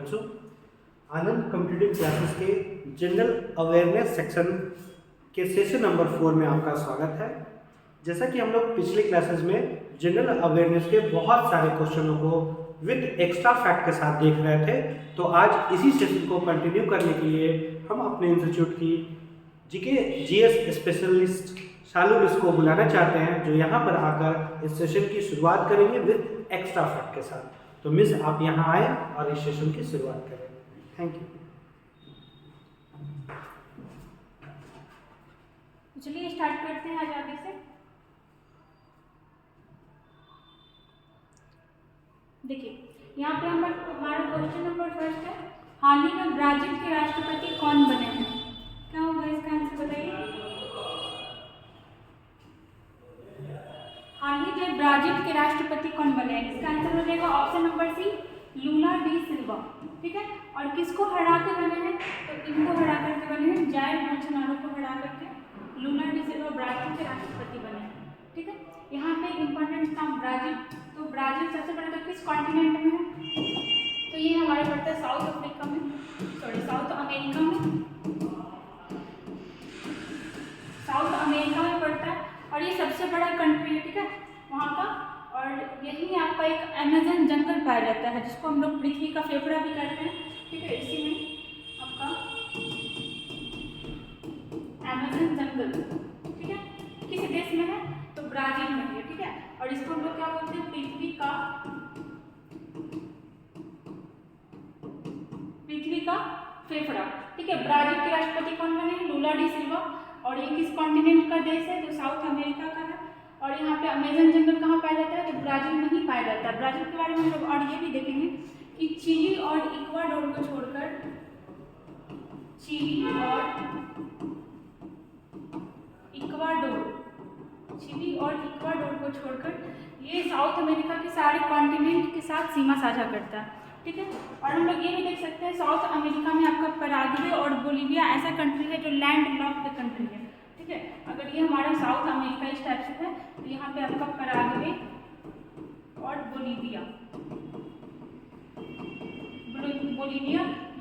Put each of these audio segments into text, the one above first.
बच्चों, आनंद competitive classes के general awareness section के सेशन नंबर 4 में आपका स्वागत है। जैसा कि हम लोग पिछले क्लासेस में जनरल अवेयरनेस के बहुत सारे क्वेश्चनों को विद एक्स्ट्रा फैक्ट के साथ देख रहे थे, तो आज इसी सेशन को कंटिन्यू करने के लिए हम अपने इंस्टीट्यूट की जीके जीएस स्पेशलिस्ट शालू मिस को बुलाना चाहते हैं, जो यहाँ पर आकर इस सेशन की शुरुआत करेंगे विद एक्स्ट्रा फैक्ट के साथ। तो मिस, आप यहाँ आए और इस सेशन की शुरुआत करें। Thank you. चलिए स्टार्ट करते हैं आज आगे से। देखिए, यहाँ पे हमारा क्वेश्चन नंबर फर्स्ट है, हाल ही में ब्राजील के राष्ट्रपति कौन बने हैं? क्या होगा इसका आंसर बताइए। हाल ही में ब्राजील के राष्ट्रपति कौन बने हैं? इसका आंसर हो जाएगा option number C, Lula da Silva. ठीक है, और किसको हरा के बने हैं? तो इनको हरा करके बने हैं, जायर बोल्सोनारो को हरा करके लूला डी सिल्वा ब्राजील के राष्ट्रपति बने हैं। ठीक है, यहाँ पे इंपॉर्टेंट नाम ब्राजील। तो ब्राजील सबसे पहले तो किस कॉन्टिनेंट में है? तो ये हमारे पड़ता है साउथ अफ्रीका में, सॉरी साउथ अमेरिका में, साउथ अमेरिका में पड़ता है और ये सबसे बड़ा कंट्री है। ठीक है, वहाँ का, और यही आपका एक अमेजन जंगल पाया जाता है, जिसको हम लोग पृथ्वी का फेफड़ा भी कहते हैं। ठीक है, इसी में आपका अमेजन जंगल, ठीक है, किस देश में है? तो ब्राजील में है। ठीक है, और इसको हम लोग क्या बोलते हैं? पृथ्वी का फेफड़ा। ठीक है, ब्राजील के राष्ट्रपति कौन बने हैं? लूला डी सिल्वा। और ये किस कॉन्टिनेंट का देश है? तो साउथ अमेरिका का है। और यहाँ पे अमेजन जंगल कहाँ पाया जाता है? तो ब्राजील में ही पाया जाता है। ब्राजील के बारे में हम लोग और ये भी देखेंगे कि चिली और इक्वाडोर को छोड़कर, चिली और इक्वाडोर को छोड़कर ये साउथ अमेरिका के सारे कॉन्टिनेंट के साथ सीमा साझा करता है। ठीक है, और हम लोग ये भी देख सकते हैं साउथ अमेरिका में आपका पैराग्वे और बोलीविया ऐसा कंट्री है जो लैंड लॉक्ड कंट्री है। ठीक है, अगर ये हमारा साउथ अमेरिका इस टाइप से है, तो यहाँ पे आपका पैराग्वे और बोलीविया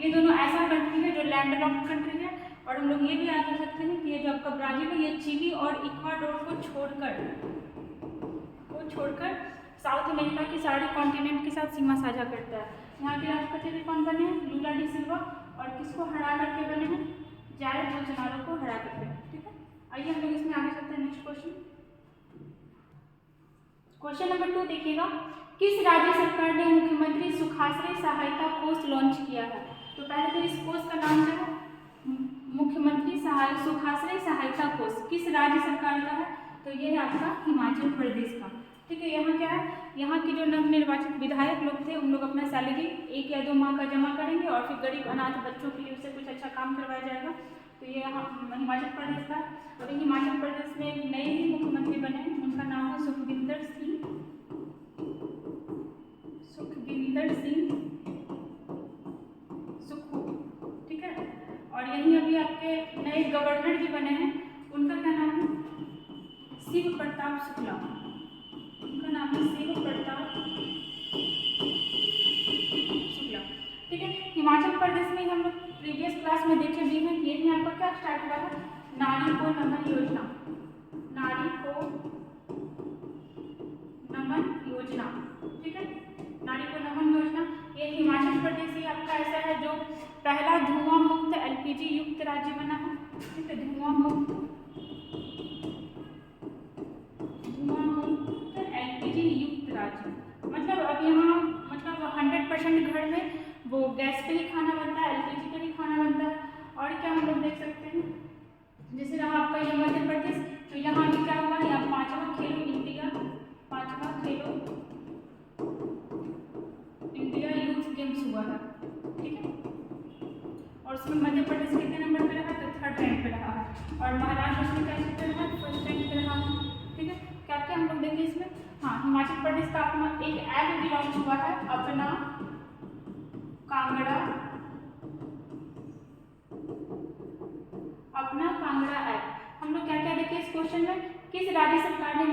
ये दोनों ऐसा कंट्री है जो लैंड लॉक्ड कंट्री है। और हम लोग ये भी याद कर सकते हैं कि ये जो आपका ब्राजील है, ये चिली और इक्वाडोर को छोड़कर साउथ अमेरिका के सारे कॉन्टिनेंट के साथ सीमा साझा करता है। यहाँ के राष्ट्रपति भी कौन बने हैं? लूला डी सिल्वा। और किसको हरा करके बने हैं? जायर बोल्सोनारो को हरा करके। ठीक है, आइए हम लोग इसमें आगे चलते हैं। नेक्स्ट क्वेश्चन नंबर 2 देखिएगा, किस राज्य सरकार ने मुख्यमंत्री सुखाश्रय सहायता कोष लॉन्च किया है? तो पहले तो इस कोष का नाम जो है मुख्यमंत्री सुखाश्रय सहायता कोष किस राज्य सरकार का है? तो ये है आपका हिमाचल प्रदेश का। ठीक है, यहाँ क्या है, यहाँ के जो नवनिर्वाचित विधायक लोग थे, उन लोग अपना सैलरी 1 या 2 माह का जमा करेंगे और फिर गरीब अनाथ बच्चों के लिए उससे कुछ अच्छा काम करवाया जाएगा। तो ये यहाँ हिमाचल प्रदेश का। और हिमाचल प्रदेश में एक नए ही मुख्यमंत्री बने हैं, उनका नाम है सुखविंदर सिंह सुक्खू। ठीक है, और यहीं अभी आपके नए गवर्नर भी बने हैं, उनका क्या नाम है? शिव प्रताप शुक्ला। उनका नाम है शिव प्रताप शुक्ला। ठीक है, हिमाचल प्रदेश में हम लोग प्रीवियस क्लास में देखे भी हैं, ये भी आपका क्या स्टार्ट हुआ है? नारी को नमन योजना। नारी को नमन योजना। ठीक है, नारी को नमन योजना, ये हिमाचल प्रदेश ही आपका ऐसा है जो पहला धुआं मुक्त एलपीजी युक्त राज्य बना है। ठीक है, धुआं मुक्त एलपीजी युक्त राज्य। मतलब अब यहाँ मतलब 100% घर में वो गैस पे ही खाना बनता है, एलपीजी पे ही खाना बनता है। और क्या हम लोग देख सकते हैं, जैसे रहा आपका ये मध्य प्रदेश, तो यहाँ भी क्या हुआ, यहाँ 5वां खेलो इंडिया यूथ गेम्स हुआ है। ठीक है, और उसमें मध्य प्रदेश कितने नंबर पे रहा? तो 3rd रैंक पे रहा है। और महाराष्ट्र उसमें कैसे रहा? 1st रैंक पे रहा है। ठीक है, क्या क्या हम लोग देखें इसमें? हाँ, हिमाचल प्रदेश का अपना एक ऐप भी लॉन्च हुआ है, अपना कांगड़ा ऐप। हम लोग क्या क्या देखें इस क्वेश्चन में, किस राज्य सरकार ने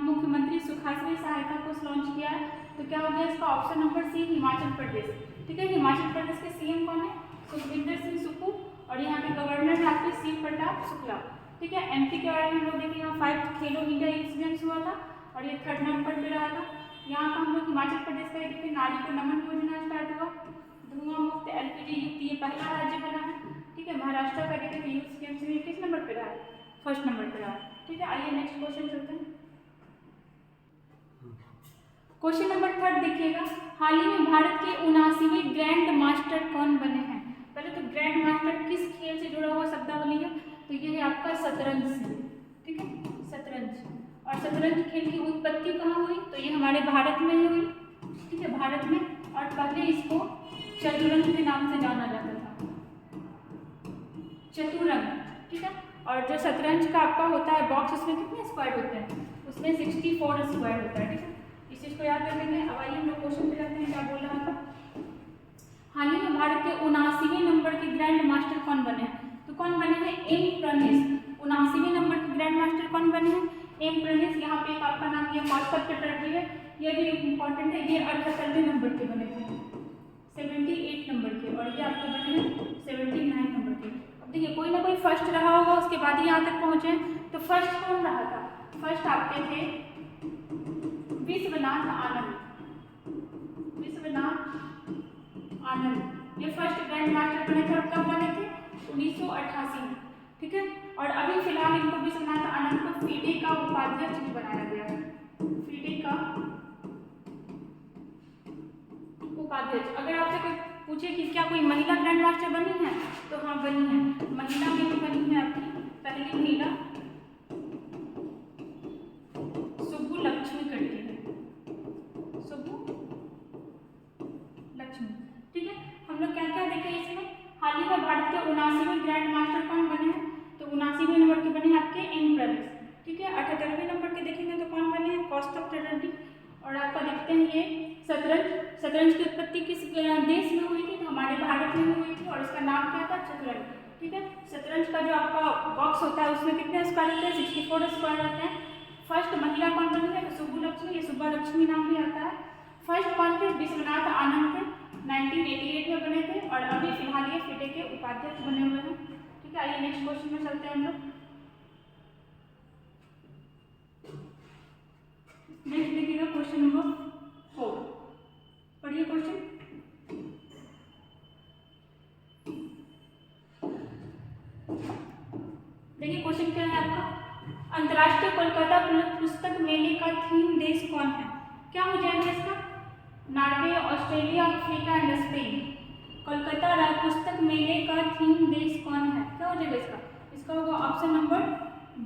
मुख्यमंत्री सुखाश्रय सहायता कोष लॉन्च किया है? तो क्या हो गया इसका ऑप्शन नंबर सी, हिमाचल प्रदेश। ठीक है, हिमाचल हिमाचल प्रदेश के सीएम कौन है? सुखविंदर सिंह सुक्खू। और यहाँ के गवर्नर है आपके शिव प्रताप शुक्ला। ठीक है, एमपी के बारे में हम लोग देखें, यहाँ 5 खेलो इंडिया यूथ गेम्स हुआ था और ये 3rd नंबर पे रहा था। यहाँ का हम लोग हिमाचल प्रदेश का देखिए नारी को नमन योजना स्टार्ट हुआ, धुआं मुक्त एलपीजी युक्त ये पहला राज्य बना है। ठीक है, महाराष्ट्र का देखिए यूथ गेम्स में किस नंबर पे रहा है? 1st नंबर पे रहा है। ठीक है, आइए नेक्स्ट क्वेश्चन चलते हैं। क्वेश्चन नंबर 3 देखिएगा, हाल ही में भारत के 79वें ग्रैंड मास्टर कौन बने हैं? पहले तो ग्रैंड मास्टर किस खेल से जुड़ा हुआ शब्दावली है? तो ये है आपका शतरंज से। ठीक है, शतरंज। और शतरंज खेल की उत्पत्ति कहाँ हुई? तो ये हमारे भारत में ही हुई। ठीक है, भारत में। और पहले इसको चतुरंग के नाम से जाना जाता था, चतुरंग। ठीक है, और जो शतरंज का आपका होता है बॉक्स, उसमें कितने स्क्वायर होते हैं? उसमें 64 स्क्वायर होता है। ठीक है, इस चीज़ को याद कर लेंगे। अब आइए हम लोग क्वेश्चन पे जाते हैं, क्या बोल रहा था। हाल ही में भारत के 79वें नंबर के ग्रैंड मास्टर कौन बने हैं? तो कौन बने हैं? एम प्रणेश। 79वें नंबर के ग्रैंड मास्टर कौन बने हैं? एम प्रणेश। यहाँ पे एक आपका नाम ये कौस्तुभ चटर्जी है, ये भी इंपॉर्टेंट है। ये 78वें नंबर के बने थे, 78 नंबर के, और ये आपके बने हैं 79 नंबर के। अब देखिए, कोई ना कोई फर्स्ट रहा होगा, उसके बाद ही यहाँ तक पहुँचे। तो फर्स्ट कौन रहा था? फर्स्ट आपके थे विश्वनाथ आनंद। विश्वनाथ आनंद ये फर्स्ट ग्रैंड मास्टर बने थे। और कब बने थे? 1988 में। ठीक है, और अभी फिलहाल इनको विश्वनाथ आनंद को फीडे का उपाध्यक्ष भी बनाया गया है। फीडे का उपाध्यक्ष। अगर आपसे कोई पूछे कि क्या कोई महिला ग्रैंड मास्टर बनी है, तो हाँ बनी है। महिला में भी बनी है आपकी पहली महिला सुब्बुलक्ष्मी करके है, सुब्बुलक्ष्मी। ठीक है, हम लोग क्या क्या देखें इसमें। हाल ही में भारत के 79वें ग्रैंड मास्टर कौन बने हैं? तो 79वें नंबर के बने हैं आपके एम प्रणेश। ठीक है, 78वें नंबर के देखेंगे तो कौन बने हैं? कौस्तुभ चटर्जी। और आपका देखते हैं ये शतरंज की उत्पत्ति किस देश में हुई थी? तो हमारे भारत में हुई थी, और इसका नाम क्या था? चतुरंग। ठीक है, शतरंज का जो आपका बॉक्स होता है उसमें कितने स्क्वायर होते हैं? 64 स्क्वायर होते हैं। फर्स्ट महिला कौन बनी है? तो सुब्बुलक्ष्मी, ये सुब्बालक्ष्मी नाम भी आता है। फर्स्ट कौन थे? विश्वनाथ आनंद थे, 1988 में बने थे, और अभी फिलहाल ये फीडे के उपाध्यक्ष बने हुए हैं। ठीक है, आइए नेक्स्ट क्वेश्चन में चलते हैं हम लोग। नेक्स्ट देखिएगा क्वेश्चन नंबर 4। पढ़िए क्वेश्चन। देखिए क्वेश्चन क्या है आपका, अंतर्राष्ट्रीय कोलकाता पुस्तक मेले का थीम देश कौन है? क्या हो जाएगा इसका? Norway, Australia, Africa and Spain. Kolkata पुस्तक मेले का थीम देश कौन है? क्या हो जाएगा इसका? इसका होगा ऑप्शन नंबर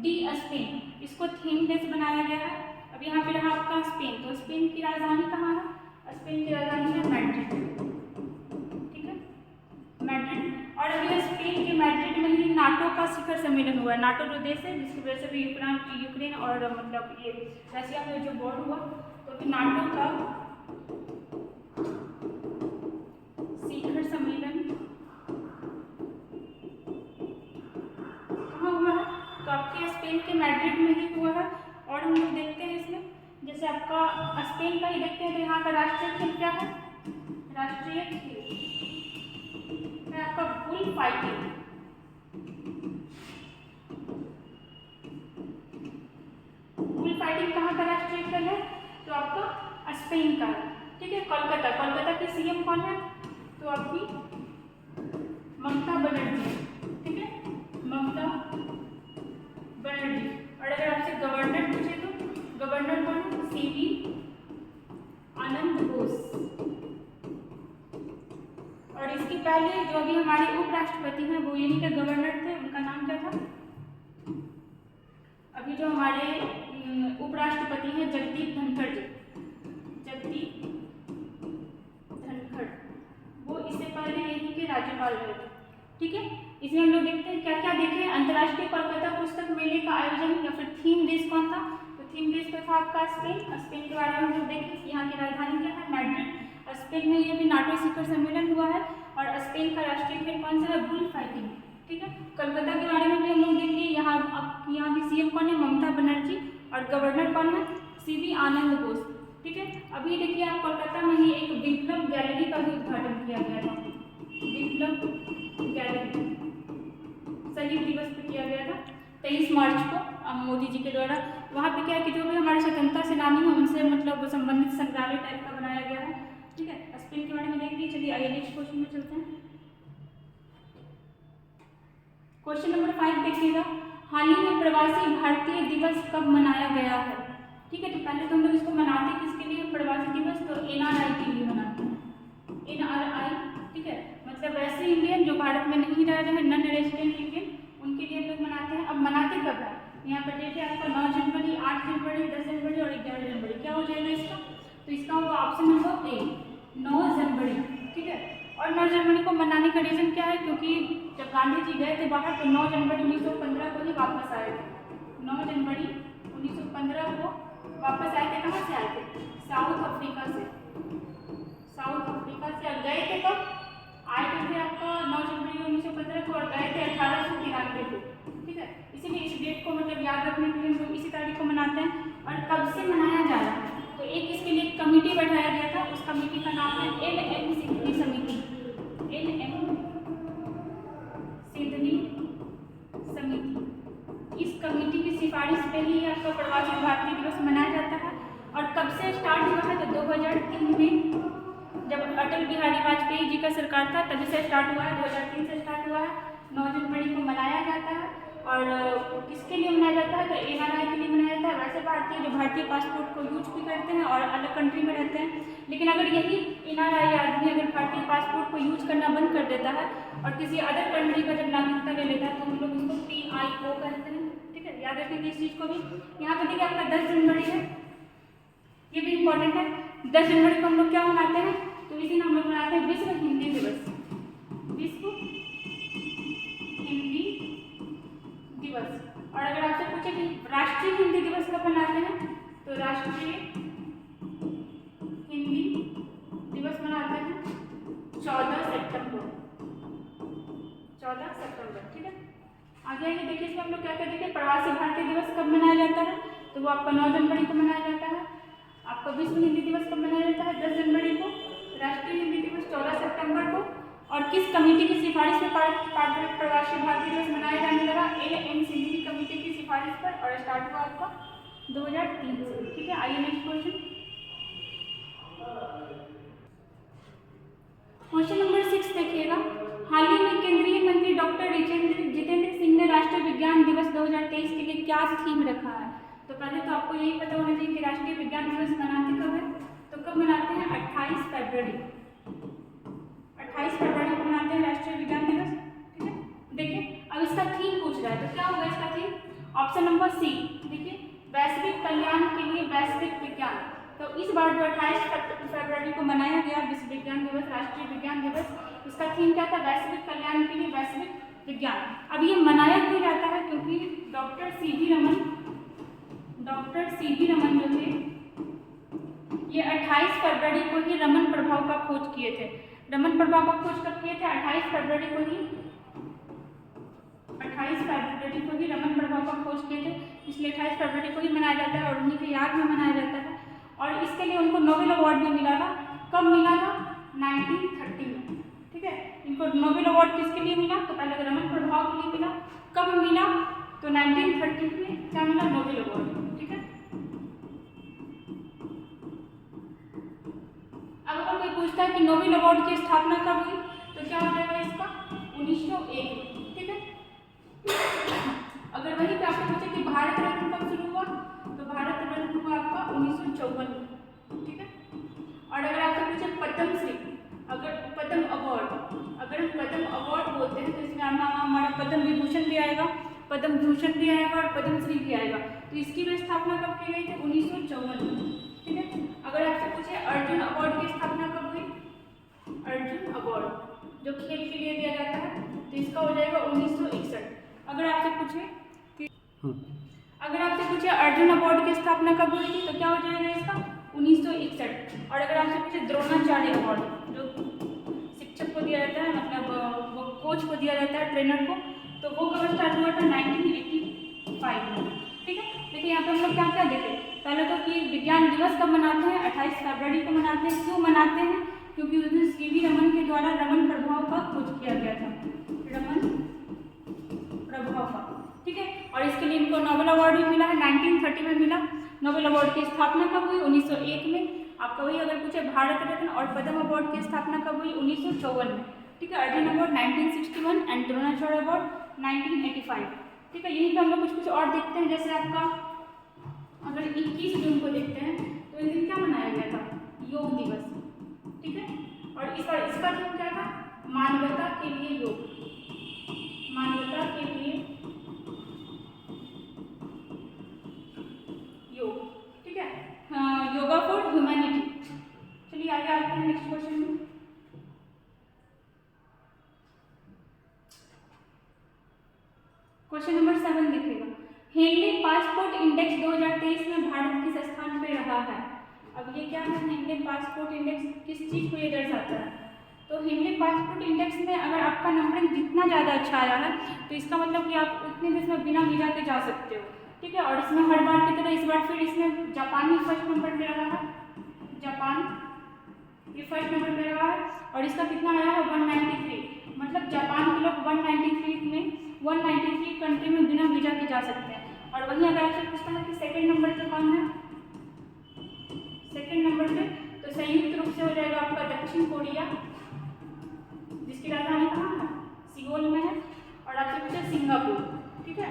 डी, स्पेन। इसको थीम देश बनाया गया है। अब यहाँ पे रहा आपका स्पेन, तो स्पेन की राजधानी कहाँ है? स्पेन की राजधानी है मैड्रिड। ठीक है, मैड्रिड। और अभी स्पेन के मैड्रिड में ही नाटो का शिखर सम्मेलन हुआ है। नाटो जो देश है जिसकी वजह से भी यूक्रेन और मतलब ये रशिया में जो वॉर हुआ, तो अभी नाटो का शिखर सम्मेलन कहाँ हुआ है? तो आपके स्पेन के मैड्रिड में ही हुआ है। और हम लोग देखते हैं इसमें, जैसे आपका स्पेन का ही देखते हैं, तो यहाँ का राष्ट्रीय खेल क्या है? राष्ट्रीय खेल है आपका बुल फाइटिंग। बुल फाइटिंग कहाँ का राष्ट्रीय खेल है? तो आपका स्पेन का है। ठीक है, कोलकाता की सीएम कौन है? तो आपकी ममता बनर्जी। ठीक है, ममता बनर्जी। और अगर आपसे गवर्नर पूछे तो गवर्नर कौन है? सीवी आनंद बोस। और इसके पहले जो अभी हमारे उपराष्ट्रपति हैं वो यहीं के गवर्नर थे, उनका नाम क्या था? अभी जो हमारे उपराष्ट्रपति हैं जगदीप धनखड़ जी, जगदीप धनखड़, वो इससे पहले यहीं के राज्यपाल रहे थे। ठीक है, इसमें हम लोग देखते हैं क्या क्या देखें। अंतर्राष्ट्रीय कोलकाता पुस्तक मेले का आयोजन या फिर थीम देश कौन था? तो थीम देश पे था आपका स्पेन। स्पेन के बारे में हम लोग देखें, यहाँ की राजधानी क्या है? मैड्रिड। स्पेन में ये भी नाटो शिखर सम्मेलन हुआ है। और स्पेन का राष्ट्रीय खेल कौन सा है? Bull fighting. ठीक है, कोलकाता के बारे में भी हम लोग देखेंगे। यहाँ की सीएम कौन है? ममता बनर्जी। और गवर्नर कौन है? सीवी आनंद बोस। ठीक है, अभी देखिए आप कोलकाता में ही एक विप्लव गैलरी का भी उद्घाटन किया गया था। गैलरी शहीद दिवस पे किया गया था 23 मार्च को मोदी जी के द्वारा। वहाँ पे क्या है कि जो भी हमारे स्वतंत्रता सेनानी हैं उनसे मतलब संबंधित संग्रहालय टाइप का बनाया गया है। ठीक है, स्पेन के बारे में देख लीजिए। चलिए आइए नेक्स्ट क्वेश्चन में चलते हैं। क्वेश्चन नंबर 5 देखिएगा, हाल ही में प्रवासी भारतीय दिवस कब मनाया गया है? ठीक है, तो पहले तो हम लोग इसको मनाते किसके लिए प्रवासी दिवस? तो NRI के लिए मनाते हैं, NRI। ठीक है, मतलब वैसे इंडियन जो भारत में नहीं रह रहे हैं, नॉन रेजिडेंट इंडियन, उनके लिए हम लोग मनाते हैं। अब मनाते कब है? यहाँ पर डेट है आपका 9 जनवरी, 8 जनवरी, 10 जनवरी और 11 जनवरी। क्या हो जाएगा इसका? तो इसका होगा ऑप्शन नंबर ए 9 जनवरी। ठीक है, और 9 जनवरी को मनाने का रीज़न क्या है? क्योंकि जब गांधी जी गए थे बाहर तो 9 जनवरी 1915 को ही वापस आए थे। 9 जनवरी 1915 को वापस आए थे। कहाँ से आए थे? साउथ अफ्रीका से। साउथ अफ्रीका से गए थे कब? आए थे आपका 9 जनवरी 1915 को और गए थे 1893 को। ठीक है, इसीलिए इस डेट को मतलब याद रखने के लिए हम लोग इसी तारीख को मनाते हैं। और कब से मनाया जा रहा है? तो एक इसके लिए कमेटी बैठाया गया था, उस कमेटी का नाम है NM सिडनी समिति। NM सिडनी समिति। इस कमेटी की सिफारिश पे ही आपका प्रवासी भारतीय दिवस मनाया जाता है। और कब से स्टार्ट हुआ है? तो 2003 में जब अटल बिहारी वाजपेयी जी का सरकार था तभी से स्टार्ट हुआ है। 2003 से स्टार्ट हुआ है। 9 जनवरी को मनाया जाता है। और किसके लिए मनाया जाता है? तो NRI के लिए मनाया जाता है। वैसे भारतीय जो भारतीय पासपोर्ट को यूज भी करते हैं और अलग कंट्री में रहते हैं, लेकिन अगर यही NRI आदमी अगर भारतीय पासपोर्ट को यूज करना बंद कर देता है और किसी अदर कंट्री का जब नागरिकता ले लेता है तो हम लोग उसको PIO कहते हैं। ठीक है, याद रखेंगे इस चीज़ को भी। यहाँ पर देखिए आपका 10 जनवरी है, ये भी इम्पोर्टेंट है। 10 जनवरी को हम लोग क्या मनाते हैं? तो इसी दिन हम लोग मनाते हैं विश्व हिंदी दिवस। विश्व हिंदी दिवस। और अगर आपसे पूछे कि राष्ट्रीय हिंदी दिवस कब मनाते हैं? तो राष्ट्रीय हिंदी दिवस मनाते हैं 14 सितंबर। 14 सितंबर। ठीक है, आगे आगे देखिए इसमें हम लोग क्या क्या देखिए। प्रवासी भारतीय दिवस कब मनाया जाता है? तो वो आपका 9 जनवरी को मनाया जाता है। आपका विश्व हिंदी दिवस कब मनाया जाता है? 10 जनवरी को। राष्ट्रीय हिंदी दिवस 14 सितंबर को। और किस कमेटी की सिफारिश पर प्रवासी भारतीय दिवस मनाया जाने लगा? NM सिडनी कमेटी की सिफारिश पर। और स्टार्ट हुआ आपका 2003 से। ठीक है, आइए नेक्स्ट क्वेश्चन। क्वेश्चन नंबर 6 देखिएगा, हाल ही में केंद्रीय मंत्री डॉक्टर जितेंद्र सिंह ने राष्ट्रीय विज्ञान दिवस 2023 के लिए क्या थीम रखा है? तो पहले तो आपको यही पता होना चाहिए कि राष्ट्रीय विज्ञान दिवस मनाते कब है? तो कब मनाते हैं? 28 फरवरी। 28 फरवरी को मनाते हैं राष्ट्रीय विज्ञान दिवस। ठीक है, देखिए अब इसका थीम पूछ रहा है तो क्या होगा इसका थीम? ऑप्शन नंबर सी देखिए, वैश्विक कल्याण के लिए वैश्विक विज्ञान। तो इस बार जो 28 फरवरी को मनाया गया विश्व विज्ञान दिवस, राष्ट्रीय विज्ञान दिवस, इसका थीम क्या था? वैश्विक कल्याण के लिए वैश्विक विज्ञान। अब ये मनाया क्यों जाता है? क्योंकि डॉक्टर सी वी रमन जो थे ये 28 फरवरी को ही रमन प्रभाव का खोज किए थे। रमन प्रभाव का खोज कब किए थे? 28 फरवरी को ही। 28 फरवरी को ही रमन प्रभाव का खोज किए थे, इसलिए 28 फरवरी को ही मनाया जाता है और उन्हीं के याद में मनाया जाता है। और इसके लिए उनको नोबेल अवार्ड भी मिला था। कब मिला था? 1930 में। ठीक है, इनको नोबेल अवार्ड किसके लिए मिला? तो पहले रमन प्रभाव के लिए मिला। कब मिला? तो 1930 में क्या मिला? Nobel award. ठीक है, अब अगर कोई पूछता है कि नोबेल अवार्ड की स्थापना कब हुई तो क्या हो जाएगा इसका? 1901। ठीक है, अगर वही पे आपको पूछे कि भारत रत्न कब शुरू हुआ तो भारत रत्न हुआ आपका 1954 में। ठीक है, और अगर आपसे पूछे पद्मश्री, अगर पद्म अवार्ड, अगर हम पद्म अवार्ड बोलते हैं तो इसमें हमारा पद्म विभूषण भी आएगा, पद्म भूषण भी आएगा और पद्मश्री भी आएगा। तो इसकी भी स्थापना कब की गई थी? 1954 में। ठीक है, अगर आपसे पूछे अर्जुन अवार्ड की स्थापना कब हुई? अर्जुन अवार्ड जो खेल के लिए दिया जाता है तो इसका हो जाएगा 1961। अगर आपसे पूछे अर्जुन अवार्ड की स्थापना कब हुई थी तो क्या हो जाएगा इसका? 1961। और अगर आपसे पूछे द्रोणाचार्य अवार्ड जो शिक्षक को दिया जाता है, मतलब वो कोच को दिया जाता है, ट्रेनर को, तो वो कब स्टार्ट हुआ था? 1985 में। ठीक है, देखिए यहाँ पे हम लोग क्या क्या देखें। पहले तो कि विज्ञान दिवस कब मनाते हैं? 28 फरवरी को मनाते हैं। क्यों मनाते हैं? क्योंकि उस दिन सी वी रमन के द्वारा रमन प्रभाव का खोज किया गया नोबेल अवार्ड भी मिला है, 1930 में मिला। नोबेल अवार्ड की स्थापना कब हुई? 1901 में। आपका वही अगर पूछे भारत रत्न और पद्म अवार्ड की स्थापना कब हुई? 1954 में। ठीक है, Arjun award 1961 and Dronacharya award 1985। ठीक है, यहीं पे हम लोग कुछ और देखते हैं। जैसे आपका अगर 21 जून को देखते हैं तो इस दिन क्या मनाया गया था? योग दिवस। ठीक है, और इस बार इसका थीम क्या था? मानवता के लिए योग, मानवता के लिए योग। ठीक है, योगा फॉर ह्यूमैनिटी। चलिए आगे आते हैं नेक्स्ट क्वेश्चन में। क्वेश्चन नंबर 7 देखिएगा, हेनले पासपोर्ट इंडेक्स 2023 में भारत किस स्थान पे रहा है? अब ये क्या है? हेनले पासपोर्ट इंडेक्स किस चीज़ को ये दर्शाता है? तो हेनले पासपोर्ट इंडेक्स में अगर आपका नंबरिंग जितना ज़्यादा अच्छा आया है तो इसका मतलब कि आप उतने देश में बिना वीज़ा के जा सकते हो। ठीक है, और इसमें हर बार की तरह इस बार फिर इसमें जापान ही फर्स्ट नंबर पे रहा है। जापान ये फर्स्ट नंबर पे रहा है और इसका कितना आया है? 193। मतलब जापान के लोग 193 कंट्री में बिना वीजा के जा सकते हैं। और वहीं अगर आपसे पूछता है कि सेकंड नंबर पे कौन है? सेकंड नंबर पे तो संयुक्त रूप से हो जाएगा आपका दक्षिण कोरिया, जिसकी राजधानी कहाँ है? सियोल में है। और आपसे पूछा सिंगापुर। ठीक है,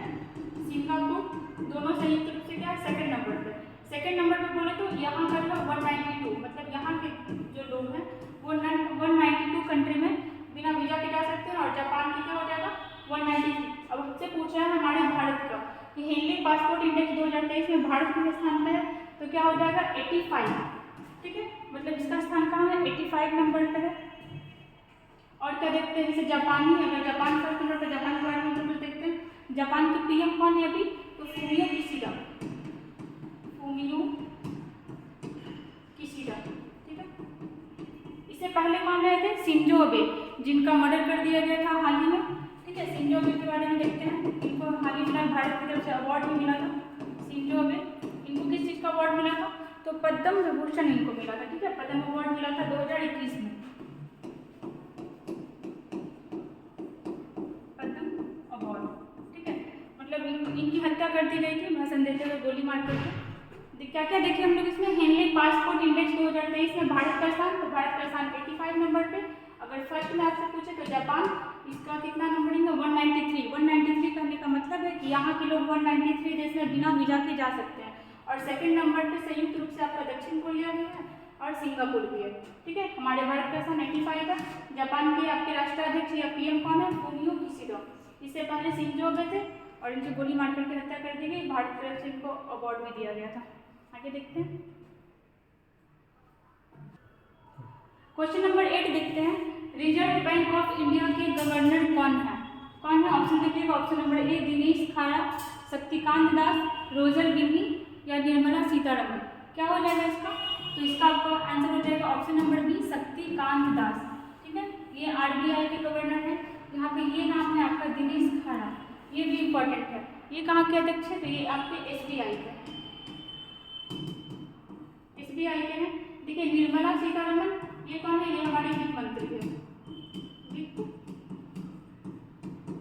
सिंगापुर दोनों संयुक्त रूप से क्या है? सेकंड नंबर पे। सेकंड नंबर पे बोले तो यहाँ कर लो 192, मतलब यहाँ के जो लोग हैं वो 192 कंट्री में बिना वीजा के जा सकते हैं। और जापान की क्या हो जाएगा? 193। अब हमसे पूछ रहा है हमारे भारत का कि हेनले पासपोर्ट इंडेक्स 2023 में भारत किस स्थान पे है? तो क्या हो जाएगा? 85। ठीक है, मतलब इसका स्थान कहाँ है? 85 नंबर पे है। और क्या देखते हैं? जैसे जापान ही, अगर जापान फर्स्ट नंबर पर, जापान के बारे में तो कुछ देखते हैं। जापान के पीएम कौन है अभी? तो फूमियो किशिडा, फूमियो किशिडा। ठीक है, इससे पहले कौन रहे थे? शिंजो अबे, जिनका मर्डर कर दिया गया था हाल ही में। ठीक है, शिंजो अबे के बारे में देखते हैं। इनको हाल ही में भारत की तरफ से अवार्ड भी मिला था। शिंजो अबे, इनको किस चीज़ का अवार्ड मिला था? तो पद्म विभूषण इनको मिला था। ठीक है, पद्म अवार्ड मिला था 2021 में। इनकी हत्या कर दी गई थी भाषण देते हुए गोली मार करके। क्या क्या देखिए हम लोग इसमें? हेनले पासपोर्ट इंडेक्स 2023 में भारत का स्थान, तो भारत का स्थान 85 नंबर पे। अगर फर्स्ट में आपसे पूछे तो जापान, इसका कितना नंबरिंग है? 193। 193 कहने का मतलब है कि यहाँ के लोग 193 देश में बिना वीजा के जा सकते हैं। और सेकंड नंबर पे संयुक्त रूप से आपका दक्षिण कोरिया भी है और सिंगापुर भी है। ठीक है, हमारे भारत का स्थान 85 है। जापान के आपके राष्ट्राध्यक्ष या पीएम कौन है? फूमियो किशिडा। इससे पहले शिंजो अबे थे और इनकी गोली मार करके हत्या कर दी गई। भारत की तरफ से इनको अवार्ड भी दिया गया था। आगे देखते हैं, क्वेश्चन नंबर 8 देखते हैं, रिजर्व बैंक ऑफ इंडिया के गवर्नर कौन है? कौन है? ऑप्शन देखिएगा। ऑप्शन नंबर ए दिनेश खारा, शक्तिकांत दास, रोजर बिन्नी या निर्मला सीतारमण। क्या हो जाएगा इसका? तो इसका आपका आंसर हो जाएगा option number B, Shaktikanta Das. ठीक है, ये आरबीआई के गवर्नर है। यहाँ पे ये नाम है आपका दिनेश खारा, ये भी इम्पोर्टेंट है। ये कहाँ के अध्यक्ष है? तो ये आपके एसबीआई के हैं, एसबीआई के हैं। देखिए निर्मला सीतारमण ये कौन है? ये हमारे वित्त मंत्री है, वित्त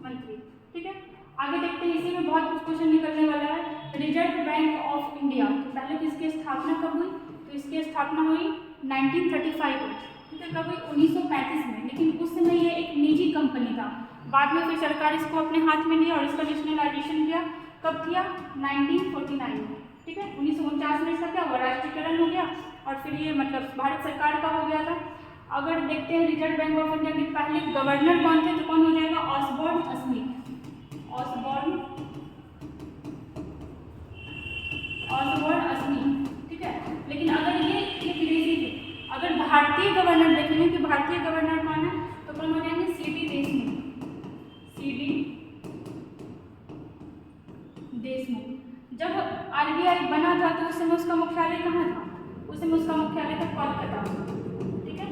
मंत्री। ठीक है, आगे देखते हैं। इसी में बहुत कुछ क्वेश्चन निकलने वाला है। रिजर्व बैंक ऑफ इंडिया पहले किसकी स्थापना कब हुई? तो इसकी स्थापना हुई 1935 में। ठीक है, कब हुई? 1935 में। लेकिन उस समय ये एक निजी कंपनी था। बाद में फिर सरकार इसको अपने हाथ में लिया और इसका नेशनलाइजेशन किया। कब किया? 1949 में। ठीक है, 1949 में इसका क्या हुआ? राष्ट्रीयकरण हो गया और फिर ये मतलब भारत सरकार का हो गया था। अगर देखते हैं रिजर्व बैंक ऑफ इंडिया के पहले गवर्नर कौन थे, तो कौन हो जाएगा? Osborne Smith, Osborne Smith. ठीक है, लेकिन अगर ये विदेशी थे। अगर भारतीय गवर्नर देखेंगे कि भारतीय गवर्नर कौन है, तो कौन हो जाएंगे? CD Deshmukh, CD Deshmukh. जब आरबीआई बना था तो उस समय उसका मुख्यालय कहाँ था? उस समय उसका मुख्यालय था कोलकाता। ठीक है,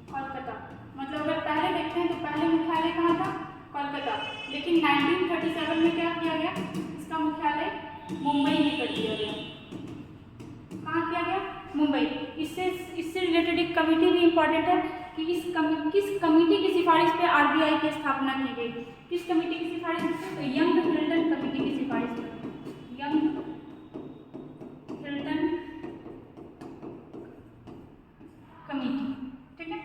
कोलकाता। मतलब अगर पहले देखते हैं तो पहले मुख्यालय कहाँ था? कोलकाता। लेकिन 1937 में क्या किया गया? इसका मुख्यालय मुंबई में कर दिया गया। कहाँ किया गया? मुंबई। इससे रिलेटेड एक कमेटी भी इंपॉर्टेंट है कि किस कमेटी की सिफारिश पे आरबीआई की स्थापना की गई। किस कमेटी की सिफारिश पे? तो यंग हिल्टन कमेटी की सिफारिश पे, यंग हिल्टन कमेटी। ठीक है,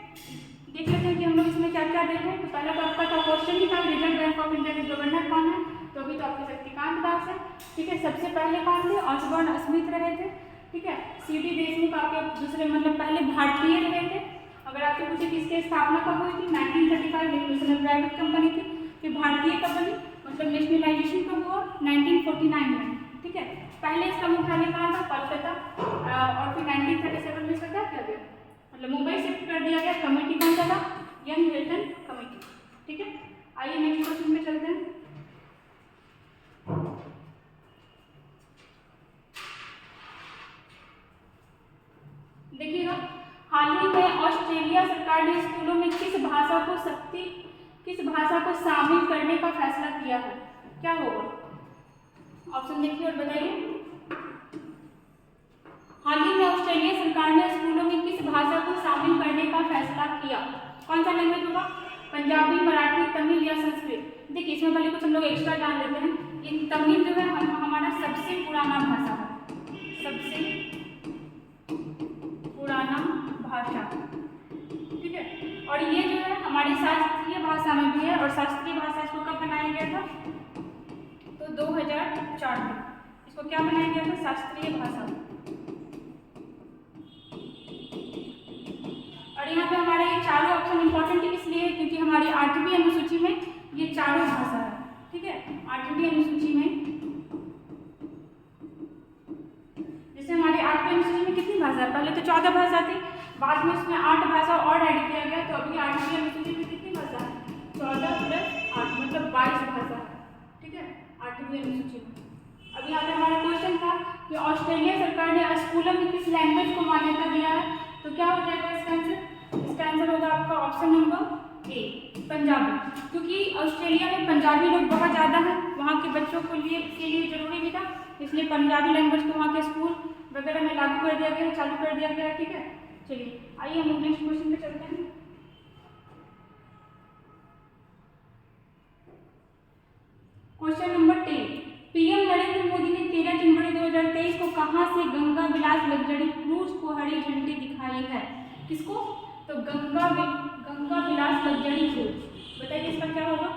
देख लेते हैं कि हम लोग इसमें क्या क्या देख रहे हैं। तो पहला तो आपका था क्वेश्चन ही था रिजर्व बैंक ऑफ इंडिया के गवर्नर कौन है, तो अभी तो आपके शक्तिकांत दास है। ठीक है, सबसे पहले कौन थे? ऑसबॉर्न स्मिथ रहे थे। ठीक है, सीडी देशमुख आपके दूसरे मतलब पहले भारतीय रहे थे। अगर आपसे पूछे किसकी स्थापना कब हुई थी? 1935, लेकिन उसमें प्राइवेट कंपनी थी। फिर भारतीय कंपनी मतलब नेशनलाइजेशन कब हुआ? 1949 में। ठीक है, पहले इसका मुख्यालय कहाँ था? कोलकाता। और फिर 1937 में इसका क्या किया गया? मतलब मुंबई शिफ्ट कर दिया गया। कमेटी कौन सा था? Young Hilton committee. ठीक है, आइए नेक्स्ट क्वेश्चन पे चलते हैं। देखिएगा, हाल ही में ऑस्ट्रेलिया सरकार ने स्कूलों में किस भाषा को शामिल करने का फैसला किया है? क्या होगा? ऑप्शन देखिए और बताइए। हाल ही में ऑस्ट्रेलिया सरकार ने स्कूलों में किस भाषा को शामिल करने का फैसला किया? कौन सा लैंग्वेज होगा? पंजाबी, मराठी, तमिल या संस्कृत? देखिए, इसमें पहले कुछ हम लोग एक्स्ट्रा जान लेते हैं। ये तमिल जो है हमारा सबसे पुराना भाषा है, सबसे पुराना भाषा। ठीक है, और ये जो है हमारी शास्त्रीय भाषा में भी है। और शास्त्रीय भाषा इसको कब बनाया गया था? तो 2004 में इसको क्या बनाया गया था? शास्त्रीय भाषा। और यहाँ पे हमारे ये चारों ऑप्शन इंपॉर्टेंट इसलिए है क्योंकि हमारी 8वीं अनुसूची में ये चारों भाषा है। ठीक है, 8वीं अनुसूची में, जैसे हमारी 8वीं अनुसूची में कितनी भाषा है? पहले तो 14 भाषा थी, बाद में उसमें 8 भाषा और ऐड किया गया। तो अभी 8वीं अनुसूची में कितनी भाषा है? 14 + 8 मतलब 22 भाषा है। ठीक है, 8वीं अनुसूची में। अब यहाँ पे हमारा क्वेश्चन था कि ऑस्ट्रेलिया सरकार ने स्कूलों में किस लैंग्वेज को मान्यता दिया है? तो क्या हो जाएगा इसका आंसर? इसका आंसर होगा आपका ऑप्शन नंबर ए, पंजाबी। क्योंकि ऑस्ट्रेलिया में पंजाबी लोग बहुत ज़्यादा हैं, वहाँ के बच्चों के लिए जरूरी भी था, इसलिए पंजाबी लैंग्वेज को वहाँ के स्कूल वगैरह में लागू कर दिया गया, चालू कर दिया गया। ठीक है, चलिए आइए हम नेक्स्ट क्वेश्चन पे चलते हैं। Question number 10, PM Narendra Modi ने 13 जनवरी 2023 को कहां से गंगा विलास लग्जरी क्रूज को हरी झंडी दिखाई है? किसको? तो गंगा विलास लग्जरी क्रूज। बताइए इसका क्या होगा?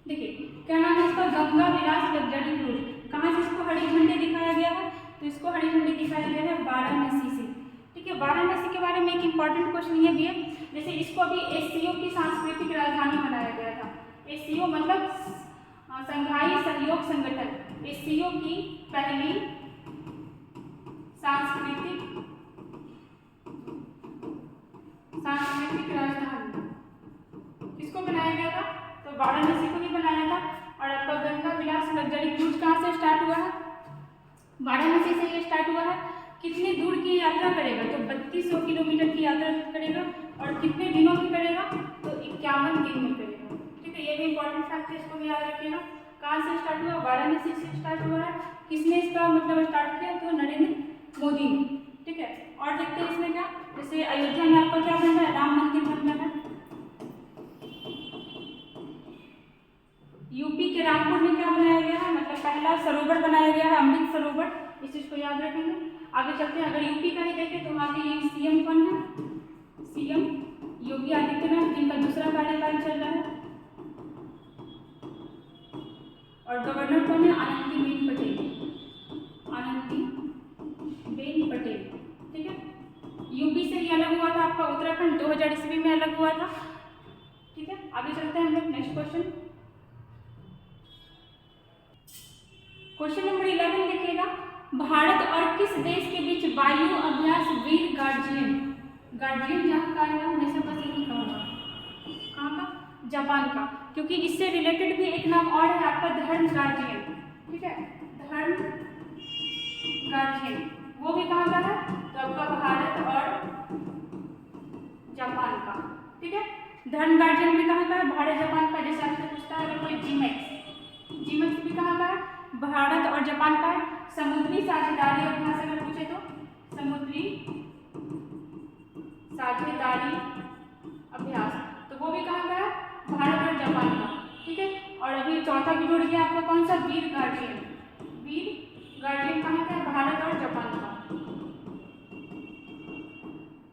देखिए, क्या नाम है इसका? गंगा विलास लग्जरी क्रूज। कहां से इसको हरी झंडी दिखाया गया है? तो इसको हरी झंडी दिखाया गया है वाराणसी से। ठीक है, वाराणसी के बारे में एक इंपॉर्टेंट क्वेश्चन ये भी है, जैसे इसको अभी एससीओ की सांस्कृतिक राजधानी बनाया गया था। एससीओ मतलब संघाई सहयोग संगठन, एससीओ की पहली सांस्कृतिक राजधानी किसको बनाया गया था? तो वाराणसी को ही बनाया था। और आपका गंगा विलास लग्जरी क्रूज कहाँ से स्टार्ट हुआ है? वाराणसी से ये स्टार्ट हुआ है। कितनी दूर की यात्रा करेगा? तो 3200 किलोमीटर की यात्रा करेगा। और कितने दिनों की करेगा? तो 51 दिन में करेगा। ठीक है, ये भी इंपॉर्टेंट फैक्ट है, इसको भी याद रखिएगा। कहाँ से स्टार्ट हुआ? वाराणसी से स्टार्ट हुआ है। किसने इसका मतलब स्टार्ट किया? तो नरेंद्र मोदी ने। ठीक है, और देखते हैं इसमें क्या, जैसे अयोध्या में आपका क्या बन रहा है? राम मंदिर बन रहा है। यूपी के रामपुर में क्या बनाया गया है? मतलब पहला सरोवर बनाया गया है, अमृत सरोवर। इस चीज को याद रखेंगे। आगे चलते हैं, अगर यूपी का ही देखें तो वहाँ के सीएम कौन है? सीएम योगी आदित्यनाथ, जिनका दूसरा कार्यकाल चल रहा है। और गवर्नर कौन है? आनंदीबेन पटेल, आनंदीबेन पटेल। ठीक है, यूपी से ही अलग हुआ था आपका उत्तराखंड, 2000 ईस्वी में अलग हुआ था। ठीक है, आगे चलते हैं हम लोग नेक्स्ट क्वेश्चन। क्वेश्चन नंबर 11 देखिएगा, भारत और किस देश के बीच वायु अभ्यास वीर गार्जियन जहाँ का है हमेशा बस यही का होगा। कहाँ का? जापान का, क्योंकि इससे रिलेटेड भी एक नाम और है आपका धर्म गार्जियन। ठीक है, धर्म गार्जियन, वो भी कहाँ का है? तो आपका भारत और जापान का। ठीक है, धर्म गार्जियन भी कहाँ का है? भारत जापान का। जैसे आपसे पूछता है अगर कोई जीमेक्स भी कहाँ का है? भारत और जापान का है। समुद्री साझेदारी अभ्यास अगर पूछे तो समुद्री साझेदारी अभ्यास, तो वो भी कहाँ का है, भारत और जापान का, ठीक है। और अभी चौथा भी जुड़ गया आपका कौन सा, वीर गार्डियन। वीर गार्डियन कहाँ का है, भारत और जापान का,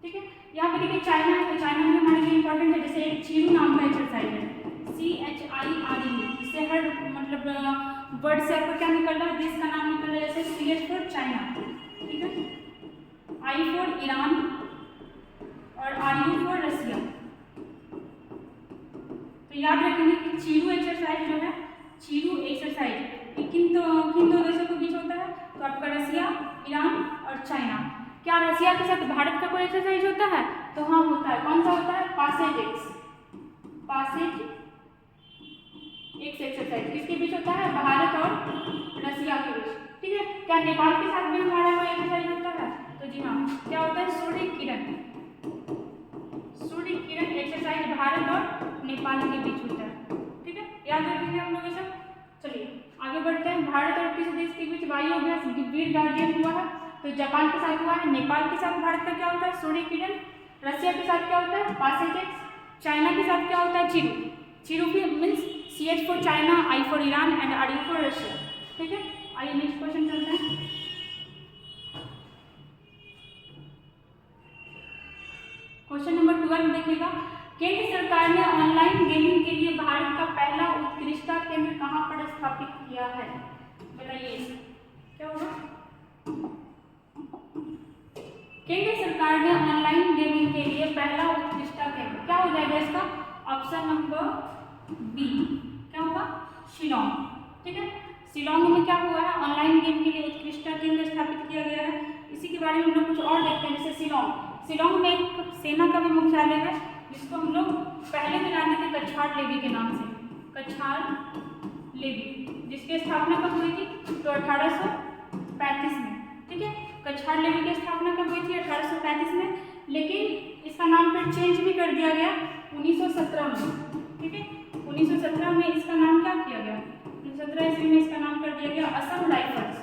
ठीक है। यहाँ पे देखिए चाइना है, तो चाइना में हमारे लिए इंपॉर्टेंट है, जैसे एक चीरू नाम का एक्सरसाइज है, CHIRU, इससे हर मतलब वर्ड से आपको क्या निकल रहा है, देश का नाम निकल रहा है, जैसे CH फॉर चाइना, ठीक है, I फॉर ईरान और RU फॉर रसिया। तो याद रखेंगे कि चीरू एक्सरसाइज जो है, चीरू एक्सरसाइज किन दो देशों के बीच होता है, तो आपका रसिया, ईरान और चाइना। क्या रसिया के साथ भारत का कोई एक्सरसाइज होता है, तो हाँ होता है, कौन सा होता है, पासेज एक्स एक्सरसाइज, किसके बीच होता है, भारत और रसिया के बीच, ठीक है। क्या नेपाल के साथ भी हमारा कोई एक्सरसाइज होता है, तो जी हाँ, क्या होता है, सूर्य किरण एक्सरसाइज भारत और नेपाल के बीच होता है, ठीक है, याद रखेंगे हम लोग ये सब। चलिए आगे बढ़ते हैं। भारत और किस देश के बीच वायु अभ्यास वीर गार्डियन हुआ है, तो जापान के साथ हुआ है। नेपाल के साथ भारत का क्या होता है, सूर्य किरण। रसिया के साथ क्या होता है, पासेज एक्स। चाइना के साथ क्या होता है, चीरू भी means CH for China, I for Iran and RU for Russia, ठीक है। आइए नेक्स्ट क्वेश्चन चलते हैं। क्वेश्चन नंबर 12 देखिएगा, केंद्र सरकार ने ऑनलाइन गेमिंग के लिए भारत का पहला उत्कृष्टता केंद्र कहाँ पर स्थापित किया है, बताइए क्या होगा। केंद्र सरकार ने ऑनलाइन गेमिंग के लिए पहला उत्कृष्टता केंद्र, क्या हो जाएगा इसका, ऑप्शन नंबर बी, क्या होगा, शिलोंग, ठीक है। शिलोंग में क्या हुआ है, ऑनलाइन गेम के लिए उत्कृष्टता केंद्र स्थापित किया गया है। इसी के बारे में हम लोग कुछ और देखते हैं, जैसे शिलोंग में एक सेना का भी मुख्यालय है, जिसको हम लोग पहले भी जानते थे कछार लेवी के नाम से, कछार लेवी, जिसकी स्थापना कब हुई थी, तो 1835 में, ठीक है। कछार लेवी की स्थापना कब हुई थी, 1835 में, लेकिन इसका नाम फिर चेंज भी कर दिया गया 1917 में, ठीक है। 1917 में इसका नाम क्या किया गया, 1917 ईस्वी में इसका नाम कर दिया गया असम राइफल्स,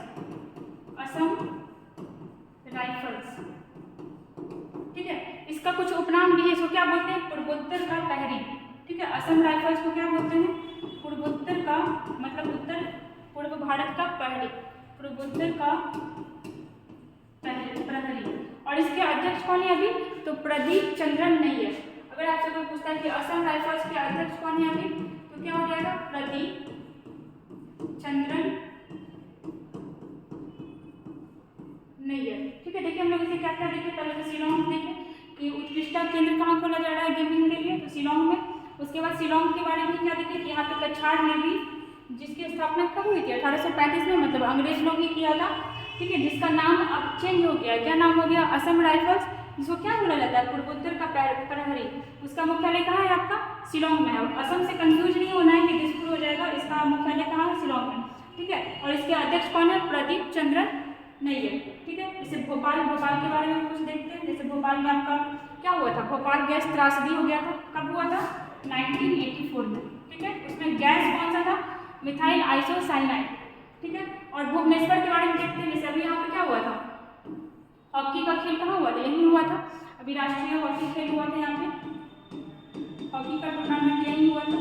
ठीक है। इसका कुछ उपनाम भी है, इसको क्या बोलते हैं, पूर्वोत्तर का प्रहरी, ठीक है। असम राइफल्स को क्या बोलते हैं, पूर्वोत्तर का मतलब उत्तर पूर्व भारत का प्रहरी, पूर्वोत्तर का प्रहरी। और इसके अध्यक्ष कौन है अभी, तो प्रदीप चंद्रन नैयर। अगर आपसे कोई पूछता है कि असम राइफल्स के अध्यक्ष कौन है अभी, तो क्या हो जाएगा, प्रदीप चंद्रन नैयर, ठीक है। देखिए हम लोग इसे क्या क्या देखें, पहले तो शिलोंग देखें कि उत्कृष्टता केंद्र कहाँ खोला जा रहा है गेमिंग के लिए, तो शिलोंग में। उसके बाद शिलोंग के बारे में क्या देखें कि यहाँ पे कछार लेवी, जिसकी स्थापना कब हुई थी, 1835 में, मतलब अंग्रेज लोग ही किया था, ठीक है। जिसका नाम अब चेंज हो गया, क्या नाम हो गया, असम राइफल्स, जिसको क्या बोला जाता है, पूर्वोत्तर का प्रहरी। उसका मुख्यालय कहाँ है आपका, शिलोंग में है। असम से कंफ्यूज नहीं होना है कि दिसपुर हो जाएगा, इसका मुख्यालय कहाँ है, शिलोंग में, ठीक है। और इसके अध्यक्ष कौन है, प्रदीप चंद्रन नैयर, ठीक है। इसे भोपाल के बारे में कुछ देखते हैं, जैसे भोपाल में आपका क्या हुआ था, भोपाल गैस त्रासदी हो गया था, कब हुआ था, 1984 में, ठीक है। उसमें गैस कौन सा था, मिथाइल आइसोसाइनाइड, ठीक है। और भुवनेश्वर के बारे में देखते हैं, जैसे अभी यहाँ पे क्या हुआ था, हॉकी का खेल कहाँ हुआ था, यहीं हुआ था, अभी राष्ट्रीय हॉकी खेल हुआ था यहाँ पे, हॉकी का टूर्नामेंट यहीं हुआ था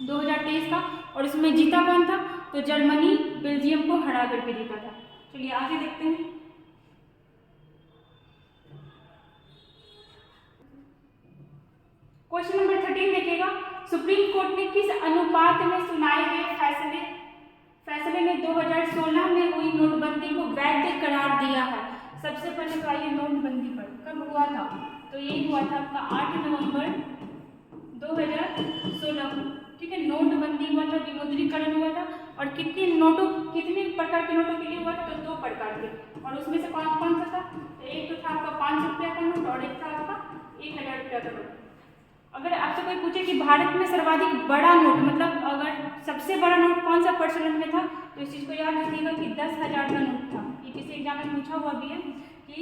2023 का। और इसमें जीता कौन था, तो जर्मनी बेल्जियम को हरा करके जीता था। चलिए आगे देखते हैं। क्वेश्चन नंबर 13 देखिएगा, सुप्रीम कोर्ट ने किस अनुपात में सुनाए गए फैसले ने 2016 में हुई नोटबंदी को वैध करार दिया है। सबसे पहले तो आइए नोटबंदी पर, कब हुआ था, तो ये हुआ था आपका 8 नवंबर 2016, ठीक है। नोटबंदी हुआ था, विमुद्रीकरण हुआ था, और कितने प्रकार के नोटों के लिए हुआ था, तो 2 प्रकार के। और उसमें से कौन कौन सा था, तो एक तो था आपका 5 रुपया का नोट और एक था आपका 1000 रुपया का नोट। अगर आपसे कोई पूछे कि भारत में सर्वाधिक बड़ा नोट, मतलब अगर सबसे बड़ा नोट कौन सा प्रचलन में था, तो इस चीज़ को याद रखिएगा कि 10,000 का नोट था। ये किसी एग्जाम में पूछा हुआ भी है कि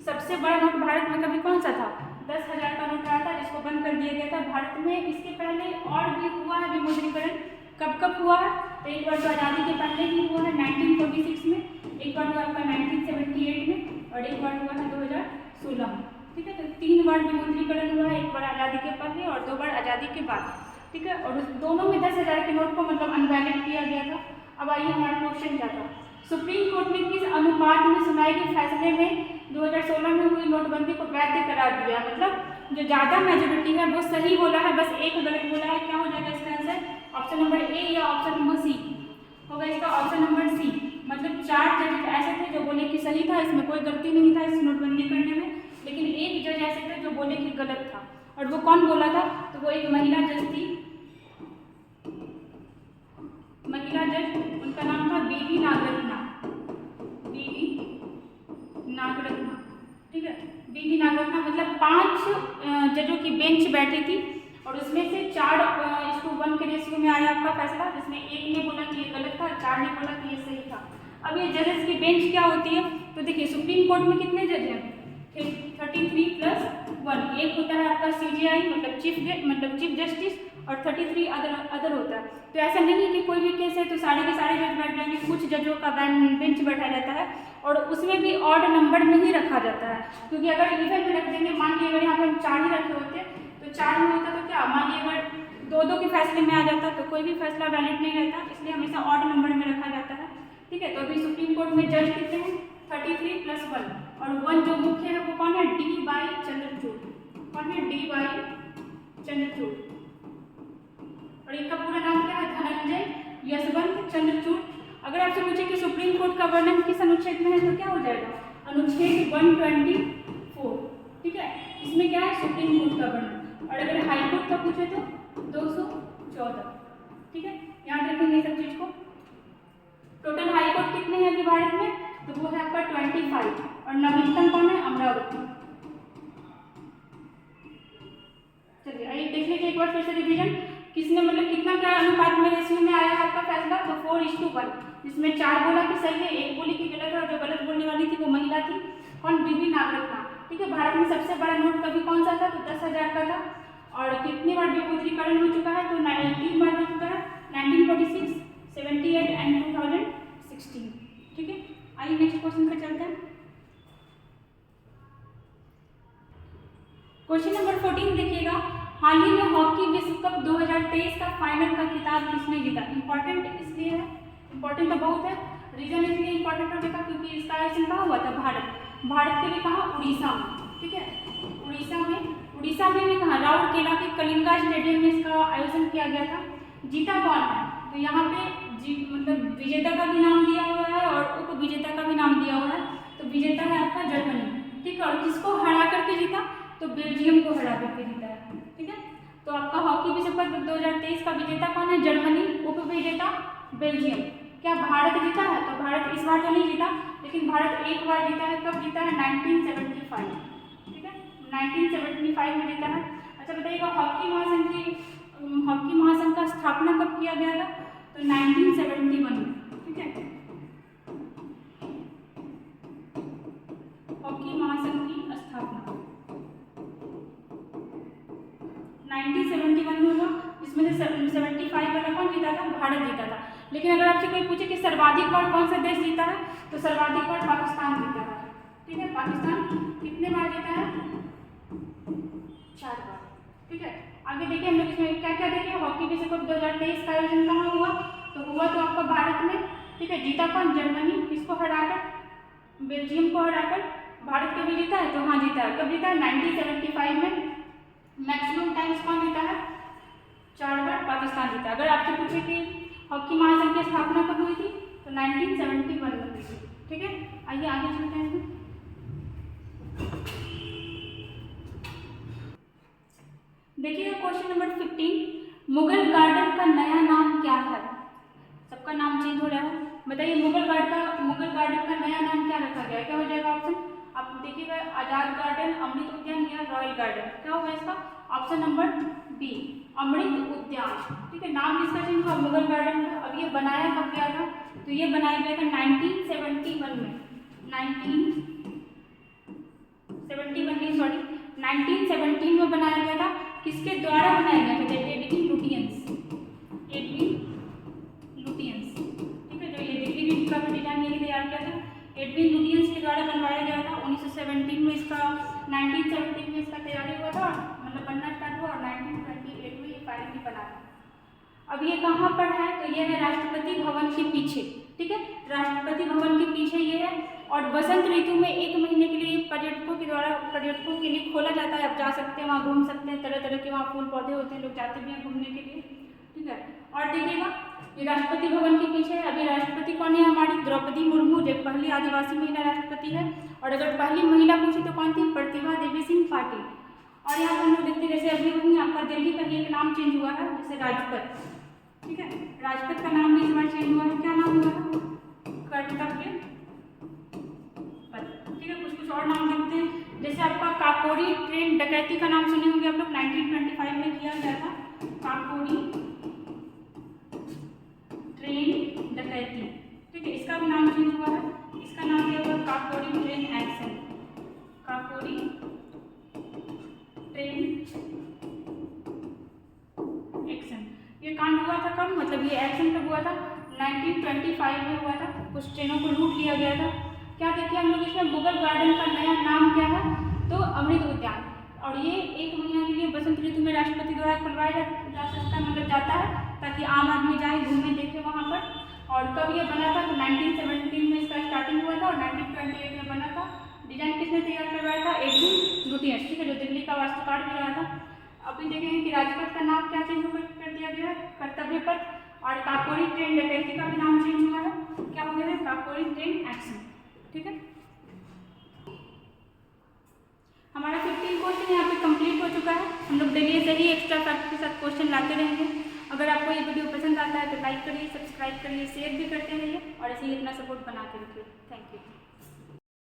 सबसे बड़ा नोट भारत में कभी कौन सा था, 10,000 का नोट आया था, जिसको बंद कर दिया गया था भारत में। इसके पहले और भी हुआ है विमुद्रीकरण, कब हुआ है, तो एक बार तो आज़ादी के पहले ही हुआ है 1946 में, एक बार हुआ आपका 1978 में, और एक बार हुआ है 2016 में, ठीक है। तो बार विमुद्रीकरण हुआ है, एक बार आज़ादी के पहले और 2 बार आज़ादी के बाद, ठीक है। और उस दोनों में 10,000 के नोट को मतलब अनवैलिड किया गया था। अब आइए हमारा क्वेश्चन क्या था, सुप्रीम कोर्ट ने किस अनुपात में सुनाए गए फैसले में 2016 में हुई नोटबंदी को वैध करार दिया, मतलब जो ज़्यादा मेजोरिटी है वो सही बोला है, बस एक गलत बोला है। क्या हो जाएगा इसका आंसर, ऑप्शन नंबर ए या ऑप्शन नंबर सी होगा इसका, ऑप्शन नंबर सी। मतलब 4 जज ऐसे थे जो बोले कि सही था, इसमें कोई गलती नहीं था इस नोटबंदी करने में, लेकिन एक जज ऐसे थे जो बोले कि गलत था। और वो कौन बोला था, तो वो एक महिला जज थी, महिला जज, उनका नाम था बीवी नागरत्ना, बीवी नागरत्ना, ठीक है। बीवी नागरत्ना मतलब 5 जजों की बेंच बैठी थी और उसमें से 4:1 के रेशियो में आया आपका फैसला, जिसमें एक ने बोला कि ये गलत था, 4 ने बोला कि ये सही था। अब ये जजेस की बेंच क्या होती है, तो देखिए सुप्रीम कोर्ट में कितने जज हैं, 33 + 1, एक होता है आपका CJI मतलब चीफ जस्टिस, और 33 अदर होता है। तो ऐसा नहीं है कि कोई भी केस है तो सारे के सारे जज बैठ जाएंगे, कुछ जजों का बेंच बैठा रहता है और उसमें भी ऑड नंबर में ही रखा जाता है, क्योंकि अगर इवन में रख देंगे, मान लीजिए अगर यहाँ पे हम 4 ही रखे होते तो 4 में होता तो क्या, मान लीजिए अगर 2-2 के फैसले में आ जाता तो कोई भी फैसला वैलिड नहीं रहता, इसलिए हमेशा ऑड नंबर में रखा जाता है, ठीक है। तो अभी सुप्रीम कोर्ट में जज कितने हैं, 33 + 1, और 1 जो मुख्य है वो कौन है, D/वाई चंद्रचूड़, कौन है, D/वाई चंद्रचूड़, और इनका पूरा नाम क्या है, धनंजय यशवंत चंद्रचूड़। अगर आपसे पूछे कि सुप्रीम कोर्ट का वर्णन किस अनुच्छेद में है तो क्या हो जाएगा, अनुच्छेद 124, ठीक है। इसमें क्या है, सुप्रीम कोर्ट का वर्णन। और अगर हाई कोर्ट का पूछे तो 214, ठीक है। याद रखेंगे सब चीज को। टोटल हाई कोर्ट कितने हैं अभी भारत में, तो वो है आपका 25, और नवीनतम कौन है, अमरावती। चलिए आइए देख लीजिए एक बार फिर से रिवीजन, किसने मतलब कितना क्या अनुपात में रेशियो में आया आपका फैसला, तो 4:1, जिसमें 4 बोला कि सही है, 1 बोली कि गलत है, और जो गलत बोलने वाली थी वो महिला थी, कौन, बीवी नागरत्ना, ठीक है। भारत में सबसे बड़ा नोट कभी कौन सा था, तो 10,000 का था। और कितनी बार विमुद्रीकरण हो चुका है, तो 3 बार हो चुका है, 1946, 78 एंड 2016, ठीक है। आइए नेक्स्ट क्वेश्चन पर चलते हैं। क्वेश्चन नंबर 14 देखिएगा, हाल ही में हॉकी विश्व कप 2023 का फाइनल का खिताब किसने जीता। इंपॉर्टेंट इसलिए है, इंपॉर्टेंट तो बहुत है, रीजन इसलिए इंपॉर्टेंट हो देखा क्योंकि इसका आयोजन कहाँ हुआ था, भारत के भी कहाँ, उड़ीसा में, ठीक है। उड़ीसा में भी कहाँ, राउरकेला के कलिंगा स्टेडियम में इसका आयोजन किया गया था। जीता कौन है, तो यहाँ पे मतलब विजेता का भी नाम दिया हुआ है और उप विजेता का भी नाम दिया हुआ है। तो विजेता है आपका जर्मनी, ठीक है। और किसको हरा करके जीता, तो बेल्जियम को हरा करके जीता है, ठीक है। तो आपका हॉकी विश्व कप 2023 का विजेता कौन है, जर्मनी, उप विजेता बेल्जियम। क्या भारत जीता है, तो भारत इस बार तो नहीं जीता, लेकिन भारत एक बार जीता है, कब जीता है, 1975, ठीक है, 1975 में जीता है। अच्छा बताइएगा, हॉकी महासंघ का स्थापना कब किया गया था, तो 1971 में, ठीक है। हॉकी महासंघ की स्थापना 1971 में हुआ, जिसमें से 75 वाला कौन जीता था, भारत जीता था। लेकिन अगर आपसे कोई पूछे कि सर्वाधिक बार कौन सा देश जीता है, तो सर्वाधिक बार पाकिस्तान जीता है, ठीक है। पाकिस्तान कितने बार जीता है, 4 बार, ठीक है। आगे देखिए हम लोग इसमें क्या क्या देखें, हॉकी विश्व कप 2023 का आयोजन कहाँ हुआ, तो हुआ तो आपका भारत में, ठीक है। जीता कौन, जर्मनी, किसको हराकर, बेल्जियम को हराकर। भारत कभी जीता है, तो हाँ जीता है, कब जीता है, 1975 में। मैक्सिमम टाइम्स कौन जीता है, 4 बार पाकिस्तान जीता। अगर आपसे पूछे कि हॉकी महासंघ की स्थापना कब हुई थी, तो 1971 में हुई थी, ठीक है। आइए आगे चलते हैं इसमें। देखिएगा क्वेश्चन नंबर 15, मुगल गार्डन का नया नाम क्या है। सबका नाम चेंज हो रहा है, बताइए मुगल गार्डन का नया नाम क्या रखा गया है, क्या हो जाएगा ऑप्शन, आप देखिएगा, आजाद गार्डन, अमृत उद्यान या रॉयल गार्डन। क्या होगा इसका, ऑप्शन नंबर बी, अमृत उद्यान, ठीक है। नाम इसका चेंज हुआ मुगल गार्डन का। अब ये बनाया कब गया था, तो ये बनाया गया था 1971 में, 1917 में बनाया गया था। किसके द्वारा बनाया गया था, एडविन लुटियंस, ठीक है। जो ये दिल्ली का भी डिजाइन यही तैयार किया था, एडविन लुटियंस के द्वारा बनवाया गया था 1917 में। इसका 1917 में में इसका तैयारी हुआ था, मतलब बनना स्टार्ट हुआ और 1928 में ये फाइल भी बना था। अब ये कहाँ पर है, तो ये है राष्ट्रपति भवन के पीछे, ठीक है, राष्ट्रपति भवन के पीछे ये है। और बसंत ऋतु में 1 महीने के लिए पर्यटकों के लिए खोला जाता है। आप जा सकते हैं, वहाँ घूम सकते हैं, तरह तरह के वहाँ फूल पौधे होते हैं, लोग जाते भी हैं घूमने के लिए, ठीक है। और देखिएगा ये राष्ट्रपति भवन के पीछे है। अभी राष्ट्रपति कौन है हमारी, द्रौपदी मुर्मू, जो पहली आदिवासी महिला राष्ट्रपति है। और अगर पहली महिला पूछे तो कौन थी, प्रतिभा देवी सिंह पाटिल। और यहाँ पर हम लोग देखते हैं जैसे अभी वहीं आपका दिल्ली का ही एक नाम चेंज हुआ है, जैसे राजपथ, ठीक है, राजपथ का नाम भी इस बार चेंज हुआ है। क्या नाम हुआ है, कर्तव्य पथ, ठीक है। कुछ और नाम देखते हैं, जैसे आपका काकोरी ट्रेन डकैती का नाम सुने होंगे आप लोग, 1925 में किया गया था काकोरी ट्रेन डकैती, ठीक है। इसका भी नाम चेंज हुआ है, इसका नाम क्या हुआ, Kakori train action, Kakori train action. ये कांड हुआ था कब, मतलब ये एक्शन कब हुआ था, 1925 में हुआ था। कुछ ट्रेनों को लूट लिया गया था। क्या देखिए हम लोग इसमें मुगल गार्डन का नया नाम क्या है, तो अमृत उद्यान। और ये 1 महीना के लिए बसंत ऋतु में राष्ट्रपति द्वारा खुलवाया जा सकता है, मतलब जाता है, ताकि आम आदमी जाए घूमे देखे वहाँ पर। और कब ये बना था, तो 1917 में इसका स्टार्टिंग हुआ था और 1928 में बना था। डिजाइन किसने तैयार करवाया था, एडविन लुटियंस, ठीक है, जो दिल्ली का वास्तुकार भी रहा था। अभी देखेंगे कि राजपथ का नाम क्या चेंज कर दिया गया है, कर्तव्य पथ। और काकोरी ट्रेन डकैती का भी नाम चेंज हुआ है, क्या हो गया है, काकोरी ट्रेन एक्शन, ठीक है। हमारा 15 क्वेश्चन यहाँ पे कंप्लीट हो चुका है। हम लोग डेली ऐसे ही एक्स्ट्रा फैक्ट के साथ क्वेश्चन लाते रहेंगे। अगर आपको ये वीडियो पसंद आता है तो लाइक करिए, सब्सक्राइब करिए, शेयर भी करते रहिए और ऐसे ही अपना सपोर्ट बना के रखिए। Thank you.